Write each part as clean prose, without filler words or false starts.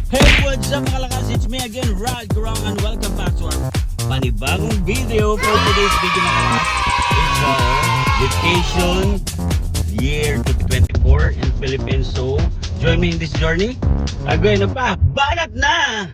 Hey, what's up mga lakas? It's me again, Rod Kurang, and welcome back to our panibagong video. For today's video mga lakas, it's our vacation year 2024 in Philippines. So, join me in this journey. Agay na pa, banat na!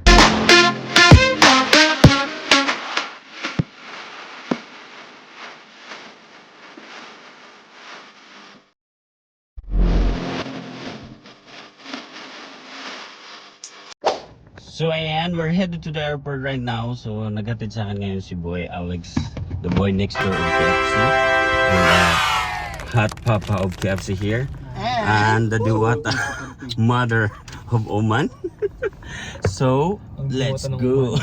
So ayan, we're headed to the airport right now. So naghatid sa akin ngayon si Boy Alex, the boy next door of KFC, and the hot papa of KFC here, and the Diwata mother of Oman. So let's go.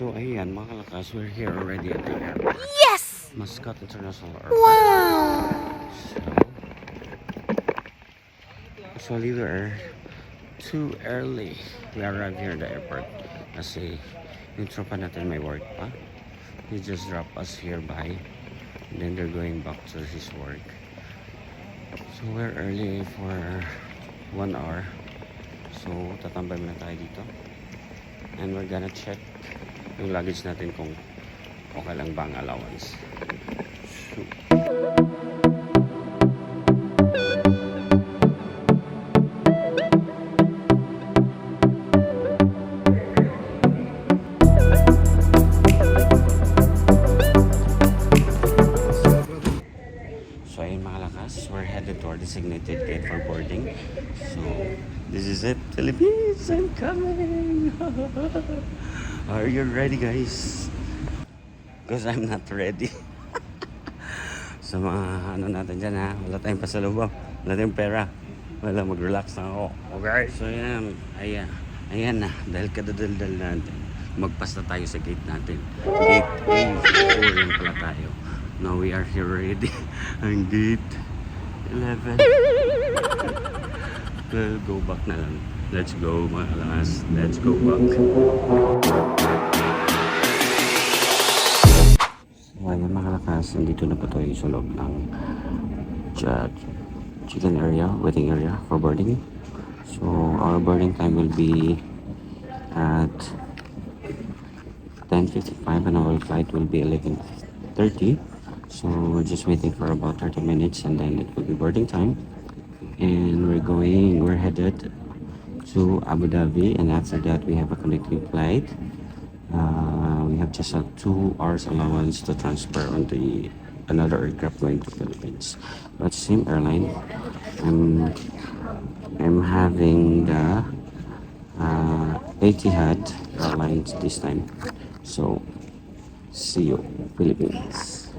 So ayan mga kalakas, we're here already at the airport. Yes! Mascot International Airport. Wow! So actually we're too early. We arrived here at the airport kasi yung tropa natin may work pa. He just dropped us here by, and then they're going back to his work. So we're early for 1 hour. So tatambay muna tayo dito. And we're gonna check yung luggage natin kung okay lang ba ang allowance. So, ayun mga lakas, we're headed to our designated gate for boarding. So this is it, Philippines, I'm coming. Are you ready guys? Because I'm not ready. Sa mga ano natin dyan ha, wala tayong pasalubong, wala tayong pera, wala, mag-relax na ako. Okay, so ayan na, dahil kadadaldal natin, magpasta tayo sa gate natin. Gate A4 lang pala tayo. Now we are here already. Ang gate 11. Well, go back na lang. Let's go mga lakas. Let's go back. So ayan mga lakas, nandito na po tayo sa loob ng chicken area, waiting area for boarding. So our boarding time will be at 10:55 and our flight will be 11:30. So we're just waiting for about 30 minutes and then it will be boarding time. And we're headed to Abu Dhabi, and after that we have a connecting flight. We have just a 2 hours allowance to transfer on another aircraft going to Philippines. But same airline. I'm having the Etihad Airlines this time. So see you, Philippines.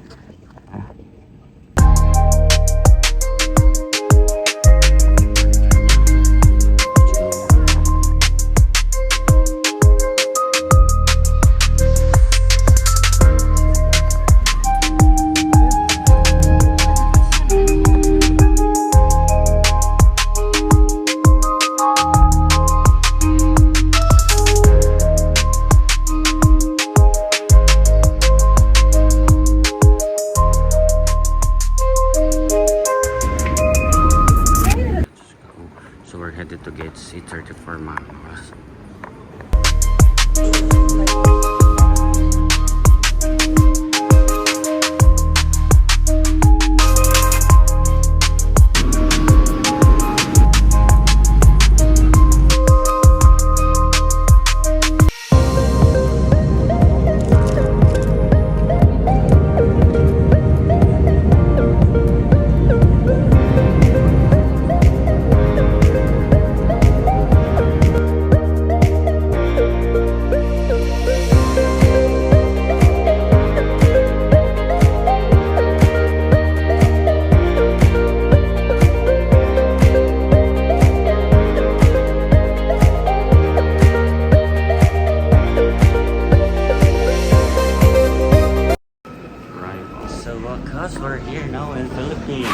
So wakas, we're here now in Philippines.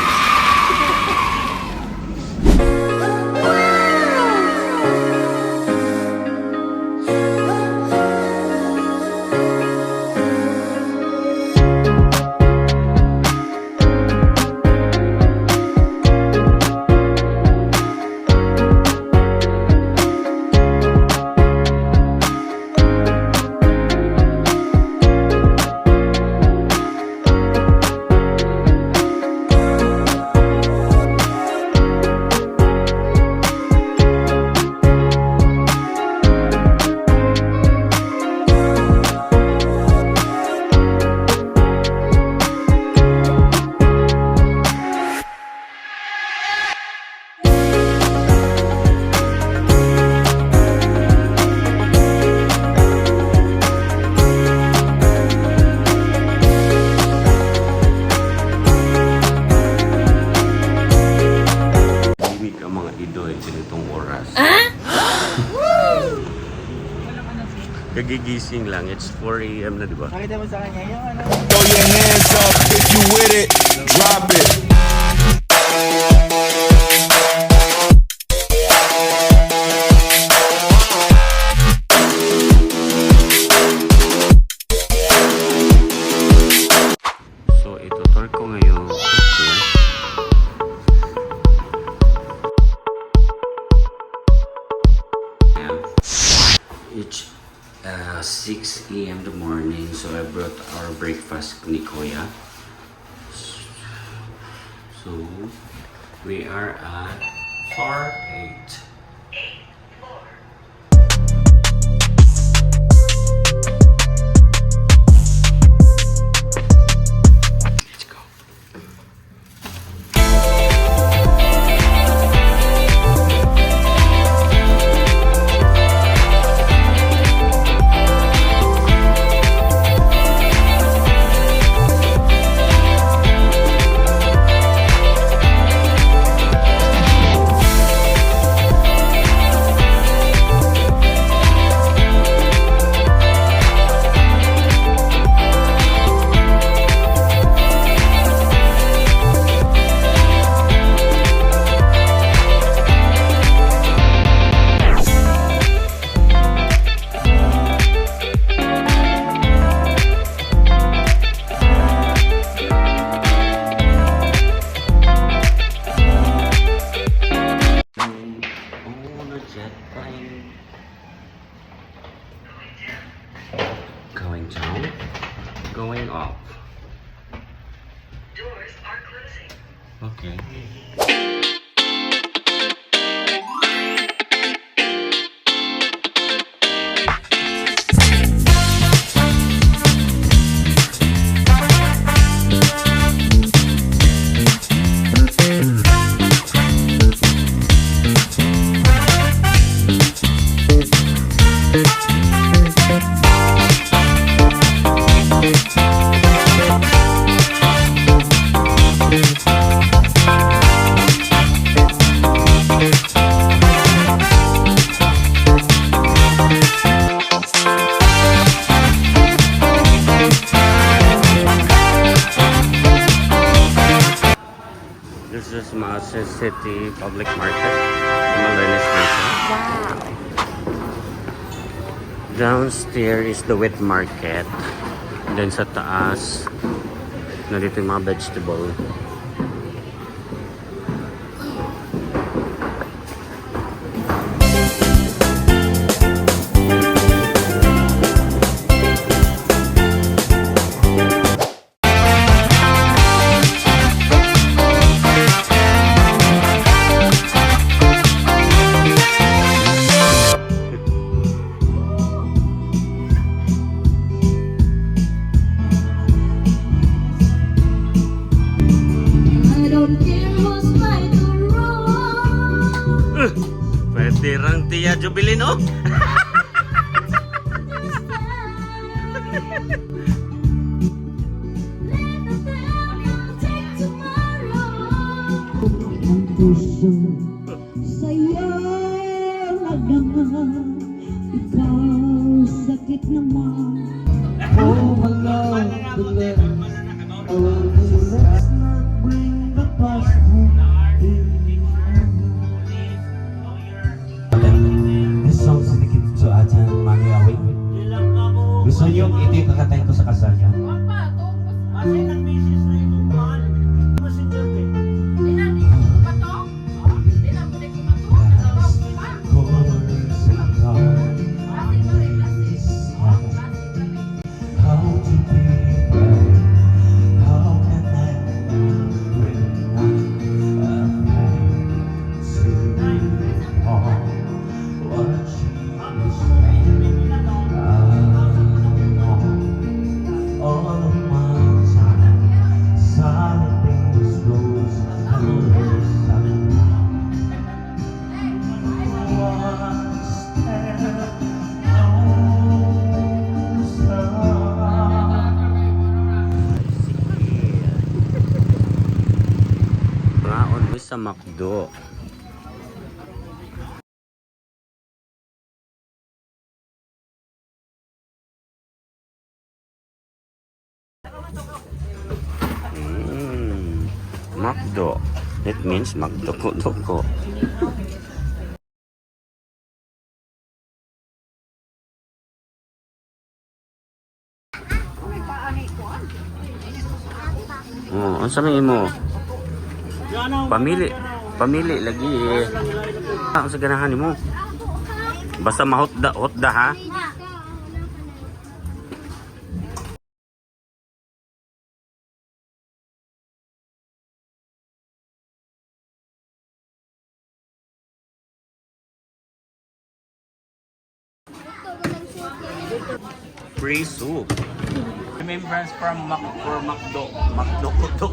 Kagigising lang. It's 4 a.m. na, di ba? Nakita mo sa kanya yung ano? Throw your hands up if you with it. Drop it. So, itutur ko ngayon. It's 6 a.m. in the morning, so I brought our breakfast ni Kuya. So we are at 4-8. Let's go. Going down, going up. Doors are closing. Okay. This is Masa City Public Market. Malinis dito. Wow. Downstairs is the wet market. Then sa taas, nandito yung mga vegetable. Tirang Tia Jubilino. Ang puso sa'yo nagdama, ikaw sakit naman. Oh, hello, sa McDo. McDo. It means magdoko-doko. Oh, ano sa mga imo? Pamili lagi eh. Ang sa ganahan mo. Basta hotda ha. Free soup. Remembrance from McDo. McDo.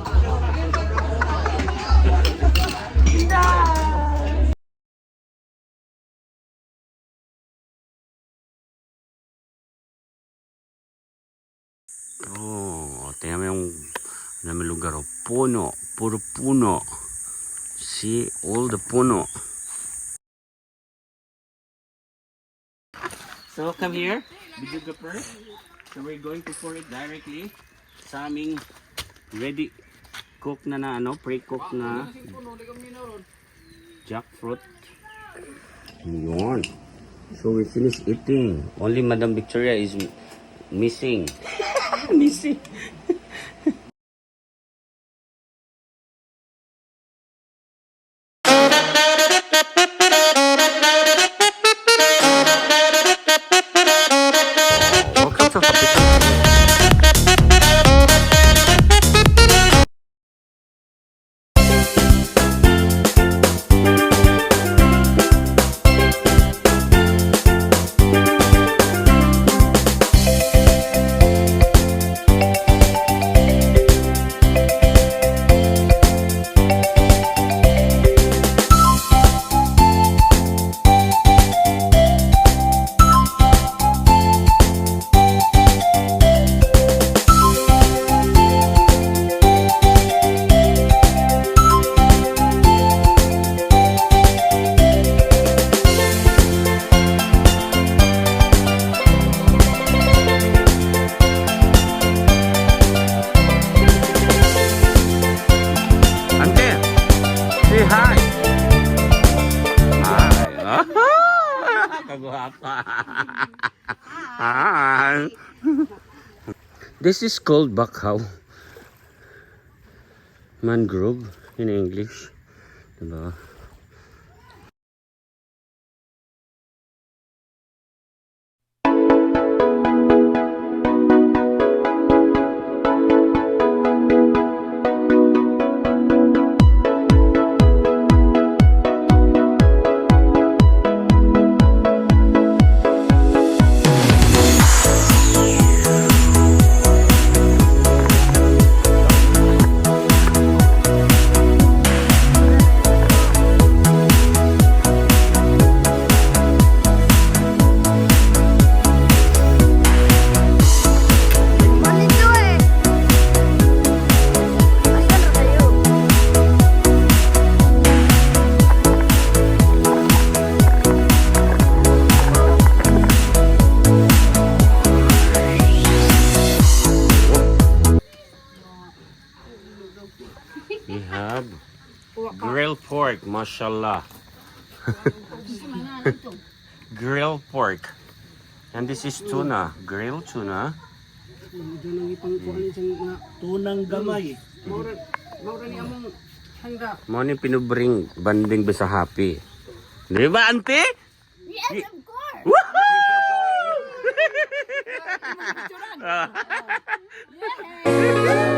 Oh, tingnan mo yung namin lugar. Oh. Puno. Puro puno. See all the puno. So come here, videographer. So we're going to pour it directly sa aming ready cook na pre-cook na jackfruit. Yun. So we finish eating. Only Madam Victoria is missing. Missing. Welcome to Happy. Hi. Hi. Kagwapa. Hi. This is called Bakaw. Mangrove in English. Diba? We have grilled pork, mashallah. Grilled pork. And this is tuna, grilled tuna. Tunang gamay. Mo ni pinubring banding sa happy. Di ba, auntie? Yes, of course. Woohoo! Yay!